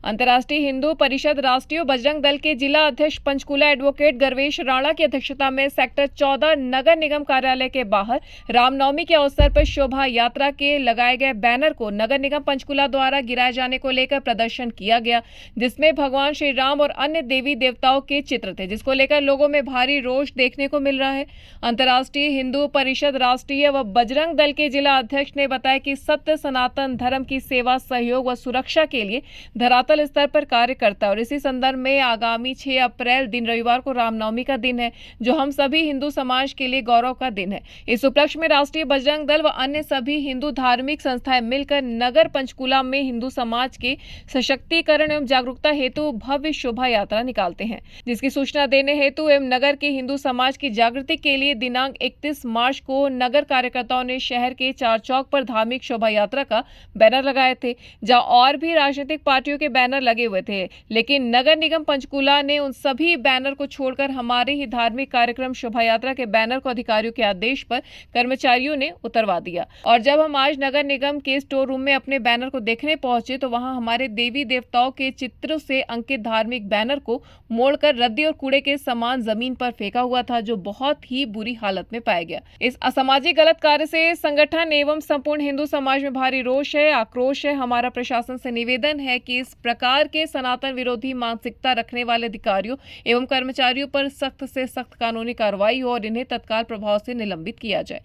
अंतर्राष्ट्रीय हिंदू परिषद राष्ट्रीय बजरंग दल के जिला अध्यक्ष पंचकूला एडवोकेट गर्वेश राणा की अध्यक्षता में सेक्टर 14 नगर निगम कार्यालय के बाहर रामनवमी के अवसर पर शोभा यात्रा के लगाए गए बैनर को नगर निगम पंचकूला द्वारा गिराए जाने को लेकर प्रदर्शन किया गया, जिसमें भगवान श्री राम और अन्य देवी देवताओं के चित्र थे, जिसको लेकर लोगों में भारी रोष देखने को मिल रहा है। अंतर्राष्ट्रीय हिंदू परिषद राष्ट्रीय व बजरंग दल के जिला अध्यक्ष ने बताया कि सत्य सनातन धर्म की सेवा, सहयोग व सुरक्षा के लिए धरातल स्तर पर कार्य करता है और इसी संदर्भ में आगामी 6 अप्रैल दिन रविवार को रामनवमी का दिन है, जो हम सभी हिंदू समाज के लिए गौरव का दिन है। इस उपलक्ष्य में राष्ट्रीय बजरंग दल व अन्य सभी हिंदू धार्मिक संस्थाएं मिलकर नगर पंचकूला में हिंदू समाज के सशक्तिकरण एवं जागरूकता हेतु भव्य शोभा यात्रा निकालते हैं, जिसकी सूचना देने हेतु एवं नगर के हिंदू समाज की जागृति के लिए दिनांक 31 मार्च को नगर कार्यकर्ताओं ने शहर के 4 चौक पर धार्मिक शोभा यात्रा का बैनर लगाए थे, जहां और भी राजनीतिक पार्टियों के बैनर लगे हुए थे, लेकिन नगर निगम पंचकूला ने उन सभी बैनर को छोड़कर हमारे ही धार्मिक कार्यक्रम शोभा यात्रा के बैनर को अधिकारियों के आदेश पर कर्मचारियों ने उतरवा दिया। और जब हम आज नगर निगम के स्टोर रूम में अपने बैनर को देखने पहुंचे तो वहां हमारे देवी देवताओं के चित्रों से अंकित धार्मिक बैनर को मोड़कर रद्दी और कूड़े के समान जमीन पर फेंका हुआ था, जो बहुत ही बुरी हालत में पाया गया। इस असामाजिक गलत कार्य से संगठन एवं संपूर्ण हिंदू समाज में भारी रोष है, आक्रोश है। हमारा प्रशासन से निवेदन है कि इस प्रकार के सनातन विरोधी मानसिकता रखने वाले अधिकारियों एवं कर्मचारियों पर सख्त से सख्त कानूनी कार्रवाई हो और इन्हें तत्काल प्रभाव से निलंबित किया जाए।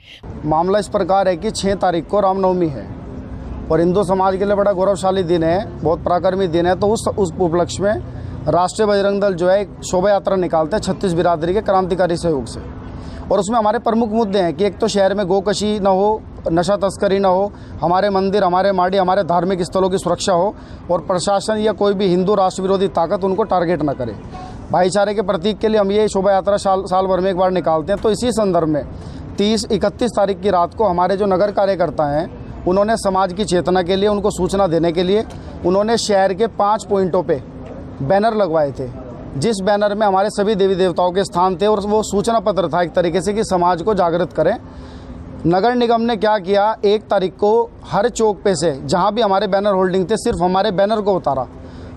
मामला इस प्रकार है कि 6 तारीख को रामनवमी है और हिंदू समाज के लिए बड़ा गौरवशाली दिन है, बहुत पराक्रमी दिन है। तो उस उपलक्ष्य में राष्ट्रीय बजरंग दल जो है एक शोभा यात्रा निकालते हैं 36 बिरादरी के क्रांतिकारी सहयोग से, और उसमें हमारे प्रमुख मुद्दे हैं कि एक तो शहर में गोकशी न हो, नशा तस्करी न हो, हमारे मंदिर, हमारे माड़ी, हमारे धार्मिक स्थलों की सुरक्षा हो और प्रशासन या कोई भी हिंदू राष्ट्र विरोधी ताकत उनको टारगेट न करे। भाईचारे के प्रतीक के लिए हम ये शोभा यात्रा साल भर में एक बार निकालते हैं। तो इसी संदर्भ में 31 तारीख की रात को हमारे जो नगर कार्यकर्ता हैं उन्होंने समाज की चेतना के लिए, उनको सूचना देने के लिए उन्होंने शहर के 5 पॉइंटों पर बैनर लगवाए थे, जिस बैनर में हमारे सभी देवी देवताओं के स्थान थे और वो सूचना पत्र था एक तरीके से कि समाज को जागृत करें। नगर निगम ने क्या किया, 1 तारीख को हर चौक पे से जहाँ भी हमारे बैनर होल्डिंग थे सिर्फ हमारे बैनर को उतारा।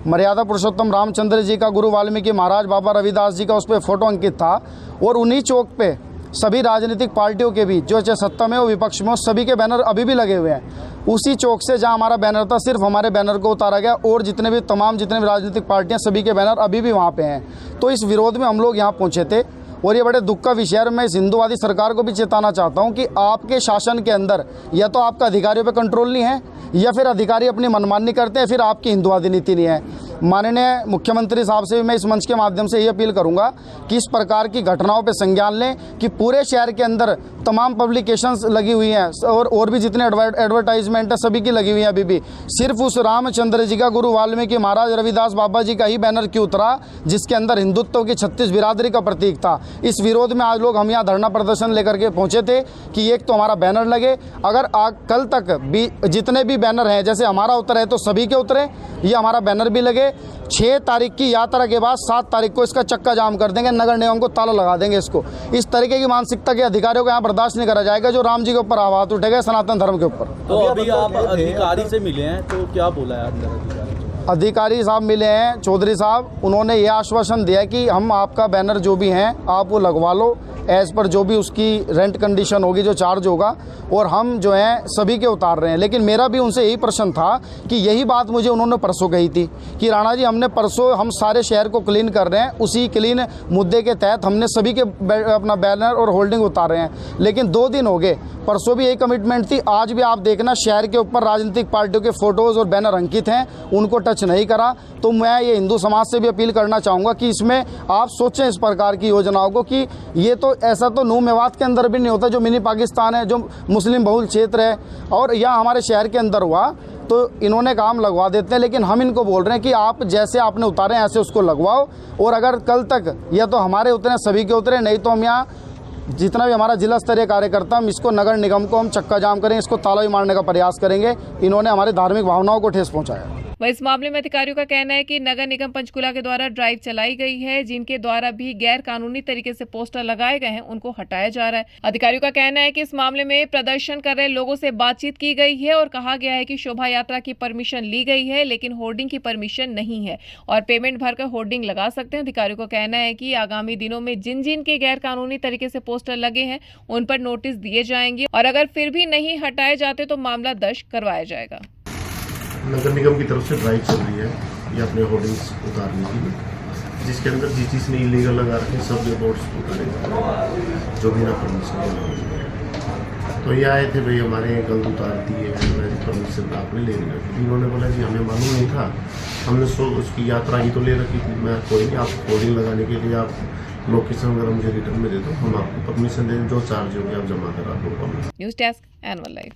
मर्यादा पुरुषोत्तम रामचंद्र जी का, गुरु वाल्मीकि महाराज, बाबा रविदास जी का उस पर फोटो अंकित था और उन्हीं चौक पे सभी राजनीतिक पार्टियों के भी, जो चाहे सत्ता में हो विपक्ष में हो, सभी के बैनर अभी भी लगे हुए हैं। उसी चौक से जहां हमारा बैनर था सिर्फ हमारे बैनर को उतारा गया और जितने भी राजनीतिक पार्टियां, सभी के बैनर अभी भी वहां पे हैं। तो इस विरोध में हम लोग यहाँ पहुंचे थे और ये बड़े दुख का विषय है। मैं इस हिंदूवादी सरकार को भी चेताना चाहता हूँ कि आपके शासन के अंदर या तो आपका अधिकारियों पर कंट्रोल नहीं है या फिर अधिकारी अपनी मनमानी करते हैं, फिर आपकी हिंदूवादी नीति नहीं है। माननीय मुख्यमंत्री साहब से भी मैं इस मंच के माध्यम से ये अपील करूंगा कि इस प्रकार की घटनाओं पर संज्ञान लें कि पूरे शहर के अंदर तमाम पब्लिकेशंस लगी हुई हैं और भी जितने एडवर्टाइजमेंट है सभी की लगी हुई हैं। अभी भी सिर्फ उस रामचंद्र जी का, गुरु वाल्मीकि महाराज, रविदास बाबा जी का ही बैनर क्यों उतरा, जिसके अंदर हिंदुत्व की 36 बिरादरी का प्रतीक था। इस विरोध में आज लोग हम यहाँ धरना प्रदर्शन लेकर के पहुंचे थे कि एक तो हमारा बैनर लगे, अगर कल तक भी जितने भी बैनर हैं, जैसे हमारा उतरे तो सभी के उतरे, ये हमारा बैनर भी लगे। 6 तारीख की यात्रा के बाद 7 तारीख को इसका चक्का जाम कर देंगे, नगर निगम को ताला लगा देंगे। इसको इस तरीके की मानसिकता के अधिकारियों को यहाँ बर्दाश्त नहीं करा जाएगा जो राम जी के ऊपर आवाज उठेगा, सनातन धर्म के ऊपर। तो अभी आप अधिकारी से मिले हैं तो क्या बोला है अधिकारी साहब मिले हैं, चौधरी साहब, उन्होंने ये आश्वासन दिया कि हम आपका बैनर जो भी हैं आप वो लगवा लो एज पर जो भी उसकी रेंट कंडीशन होगी, जो चार्ज होगा, और हम जो हैं सभी के उतार रहे हैं। लेकिन मेरा भी उनसे यही प्रश्न था कि यही बात मुझे उन्होंने परसों कही थी कि राणा जी हमने परसों हम सारे शहर को क्लीन कर रहे हैं, उसी क्लीन मुद्दे के तहत हमने सभी के अपना बैनर और होल्डिंग उतार रहे हैं। लेकिन 2 दिन हो गए, परसों भी यही कमिटमेंट थी, आज भी आप देखना शहर के ऊपर राजनीतिक पार्टियों के फोटोज़ और बैनर अंकित हैं, उनको टच नहीं करा। तो मैं ये हिंदू समाज से भी अपील करना चाहूँगा कि इसमें आप सोचें इस प्रकार की योजनाओं को कि ये तो ऐसा तो नूह मेवात के अंदर भी नहीं होता, जो मिनी पाकिस्तान है, जो मुस्लिम बहुल क्षेत्र है, और यहाँ हमारे शहर के अंदर हुआ तो इन्होंने काम लगवा देते हैं। लेकिन हम इनको बोल रहे हैं कि आप जैसे आपने उतारे ऐसे उसको लगवाओ, और अगर कल तक या तो हमारे उतरे सभी के उतरे, नहीं तो हम यहाँ जितना भी हमारा जिला स्तरीय कार्यकर्ता, हम इसको नगर निगम को हम चक्का जाम करेंगे, इसको ताला भी मारने का प्रयास करेंगे। इन्होंने हमारी धार्मिक भावनाओं को ठेस पहुँचाया। वह इस मामले में अधिकारियों का कहना है कि नगर निगम पंचकुला के द्वारा ड्राइव चलाई गई है, जिनके द्वारा भी गैर कानूनी तरीके से पोस्टर लगाए गए हैं उनको हटाया जा रहा है। अधिकारियों का कहना है कि इस मामले में प्रदर्शन कर रहे लोगों से बातचीत की गई है और कहा गया है कि शोभा यात्रा की परमिशन ली गई है, लेकिन होर्डिंग की परमिशन नहीं है और पेमेंट भरकर होर्डिंग लगा सकते हैं। अधिकारियों का कहना है कि आगामी दिनों में जिन जिन के गैर कानूनी तरीके से पोस्टर लगे हैं उन पर नोटिस दिए जाएंगे और अगर फिर भी नहीं हटाए जाते तो मामला दर्ज करवाया जाएगा। नगर निगम की तरफ से ड्राइव चल रही है ये अपने होर्डिंग्स उतारने के लिए, जिसके अंदर जिस चीज़ ने इलीगल लगा रखे सब ये बोर्ड्स उतारे जो भी ना परमिशन। तो ये आए थे भाई हमारे गलत उतार दिए परमिशन आपने ले रखी थी। इन्होंने बोला जी हमें मालूम नहीं था, हमने उसकी यात्रा ही तो ले रखी थी। मैं कोई नहीं, आप होर्डिंग लगाने के लिए आप लोकेशन वगैरह मुझे रिटर्न में दे दो, हम आपको परमिशन दें, जो चार्ज होगी आप जमा करा दो। News desk anvil live.